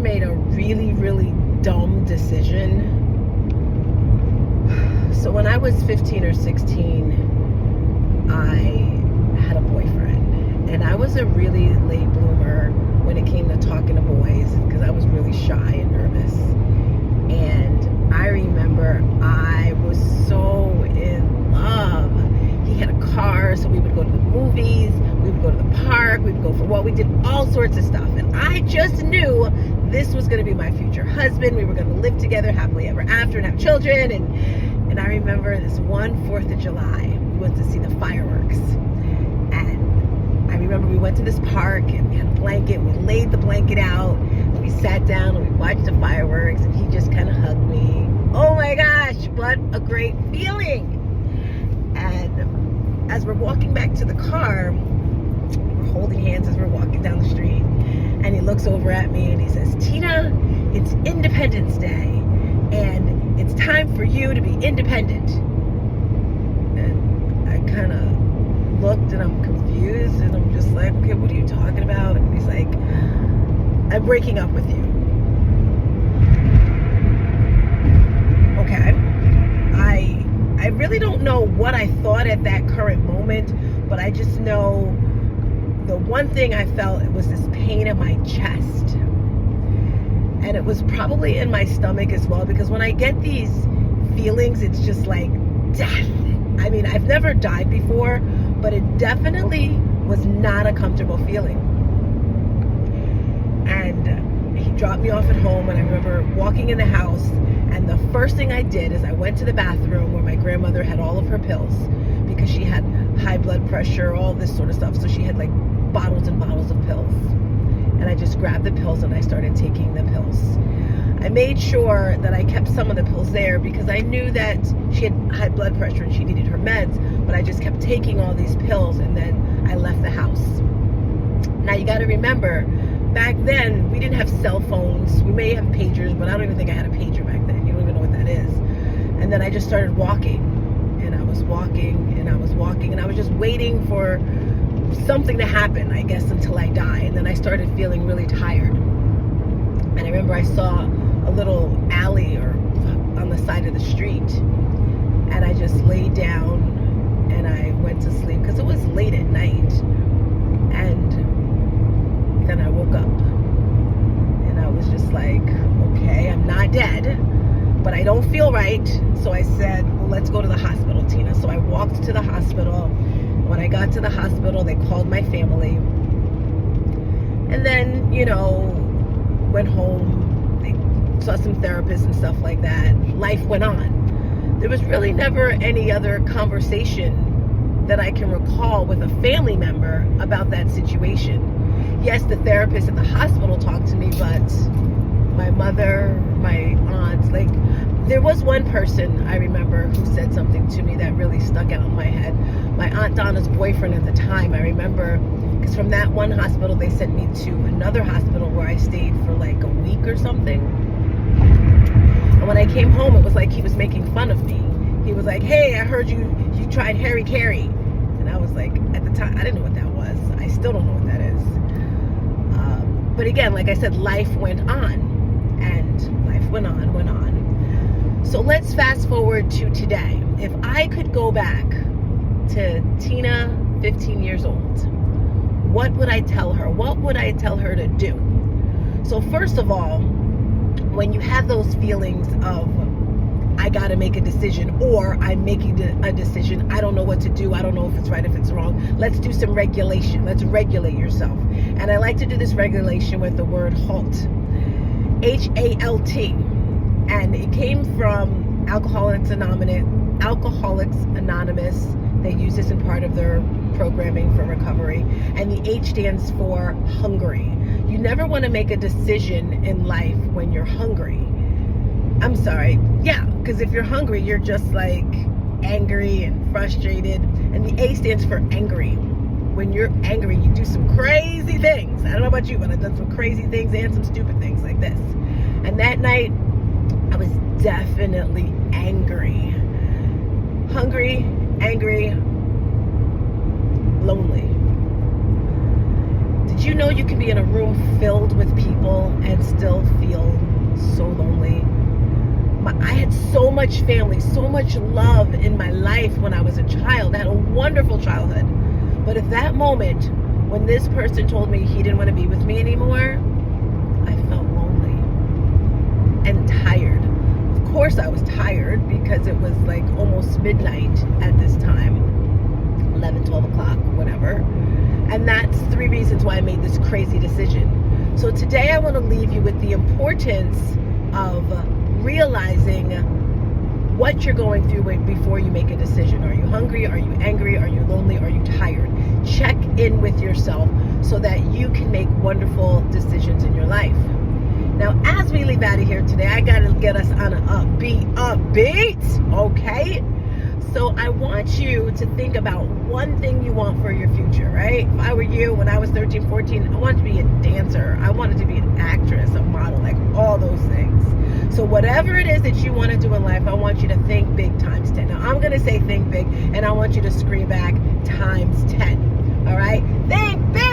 made a really, really dumb decision. So when I was 15 or 16, I had a boyfriend. And I was a really late bloomer when it came to talking to boys because I was really shy and nervous. And I remember I was so in love. He had a car, so we would go to the movies, we would go to the park, we would go for what we did, all sorts of stuff. And I just knew this was going to be my future husband. We were going to live together happily ever after and have children. And I remember this one 4th of July, we went to see the fireworks. And I remember we went to this park and we had a blanket, we laid the blanket out, and we sat down and we watched the fireworks, and he just kind of hugged me. Oh my gosh, what a great feeling. And as we're walking back to the car, we're holding hands as we're walking down the street, and he looks over at me and he says, Tina, it's Independence Day, and it's time for you to be independent. And I kind of looked and I'm confused and I'm just like, okay, what are you talking about? And he's like, I'm breaking up with you. Okay. I really don't know what I thought at that current moment, but I just know the one thing I felt was this pain in my chest. And it was probably in my stomach as well, because when I get these feelings, it's just like death. I mean, I've never died before, but it definitely was not a comfortable feeling. And he dropped me off at home, and I remember walking in the house, and the first thing I did is I went to the bathroom where my grandmother had all of her pills, because she had high blood pressure, all this sort of stuff. So she had like bottles and bottles of pills. And I just grabbed the pills and I started taking the pills. I made sure that I kept some of the pills there because I knew that she had high blood pressure and she needed her meds, but I just kept taking all these pills, and then I left the house. Now you got to remember, back then we didn't have cell phones. We may have pagers, but I don't even think I had a pager back then. You don't even know what that is. And then I just started walking, and I was walking, and I was walking, and I was just waiting for something to happen, I guess, until I die. And then I started feeling really tired. And I remember I saw a little alley or on the side of the street, and I just laid down and I went to sleep because it was late at night. And then I woke up and I was just like, okay, I'm not dead, but I don't feel right. So I said, well, let's go to the hospital, Tina. So I walked to the hospital. When I got to the hospital, they called my family. And then, went home. They saw some therapists and stuff like that. Life went on. There was really never any other conversation that I can recall with a family member about that situation. Yes, the therapist at the hospital talked to me, but my mother, my aunt, there was one person I remember who said something to me that really stuck out in my head. My Aunt Donna's boyfriend at the time, I remember, because from that one hospital, they sent me to another hospital where I stayed for like a week or something. And when I came home, it was like he was making fun of me. He was like, hey, I heard you tried Harry Carey. And I was like, at the time, I didn't know what that was. I still don't know what that is. But again, like I said, life went on. And life went on. So let's fast forward to today. If I could go back to Tina, 15 years old, what would I tell her? What would I tell her to do? So first of all, when you have those feelings of, I got to make a decision, or I'm making a decision, I don't know what to do, I don't know if it's right, if it's wrong, let's do some regulation. Let's regulate yourself. And I like to do this regulation with the word HALT. HALT. And it came from Alcoholics Anonymous. They use this in part of their programming for recovery. And the H stands for hungry. You never want to make a decision in life when you're hungry. I'm sorry. Yeah, because if you're hungry, you're just like angry and frustrated. And the A stands for angry. When you're angry, you do some crazy things. I don't know about you, but I've done some crazy things and some stupid things like this. And that night, I was definitely angry. Hungry, angry, lonely. Did you know you can be in a room filled with people and still much family, so much love in my life when I was a child. I had a wonderful childhood. But at that moment, when this person told me he didn't want to be with me anymore, I felt lonely and tired. Of course I was tired because it was like almost midnight at this time, 11, 12 o'clock, whatever. And that's 3 reasons why I made this crazy decision. So today I want to leave you with the importance of realizing what you're going through before you make a decision. Are you hungry? Are you angry? Are you lonely? Are you tired? Check in with yourself so that you can make wonderful decisions in your life. Now, as we leave out of here today, I got to get us on an upbeat, okay? So I want you to think about one thing you want for your future, right? If I were you, when I was 13, 14, I wanted to be a dancer. I wanted to be an actress, a model, like all those things. So whatever it is that you want to do in life, I want you to think big times 10. Now, I'm going to say think big, and I want you to scream back times 10. All right? Think big!